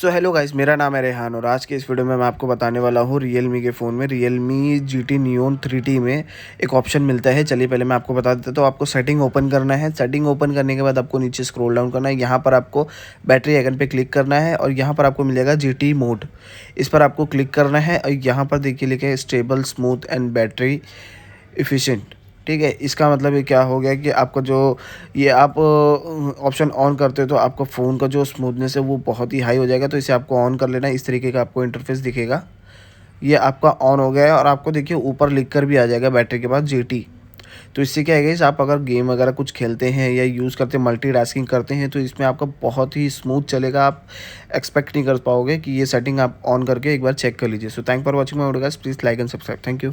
So hello guys, मेरा नाम है रेहान और आज के इस वीडियो में मैं आपको बताने वाला हूँ Realme के फ़ोन में Realme GT Neon 3T में एक ऑप्शन मिलता है। चलिए पहले मैं आपको बता देता हूँ। तो आपको सेटिंग ओपन करना है। सेटिंग ओपन करने के बाद आपको नीचे स्क्रॉल डाउन करना है। यहाँ पर आपको बैटरी आइकन पे क्लिक करना है और यहाँ पर आपको मिलेगा GT मोड। इस पर आपको क्लिक करना है और यहाँ पर देखिए लिखे है stable, smooth and battery efficient. ठीक है, इसका मतलब ये क्या हो गया कि आपका जो ये आप ऑप्शन ऑन करते हो तो आपका फ़ोन का जो स्मूथनेस है वो बहुत ही हाई हो जाएगा। तो इसे आपको ऑन कर लेना है। इस तरीके का आपको इंटरफेस दिखेगा। ये आपका ऑन हो गया है और आपको देखिए ऊपर लिख कर भी आ जाएगा बैटरी के बाद GT। तो इससे क्या है गाइस, आप अगर गेम वगैरह कुछ खेलते हैं या यूज़ करते हैं, मल्टीटास्किंग करते हैं, तो इसमें आपका बहुत ही स्मूथ चलेगा। आप एक्सपेक्ट नहीं कर पाओगे कि ये सेटिंग आप ऑन करके एक बार चेक कर लीजिए। So thank for watching my video guys, please like and subscribe. Thank you.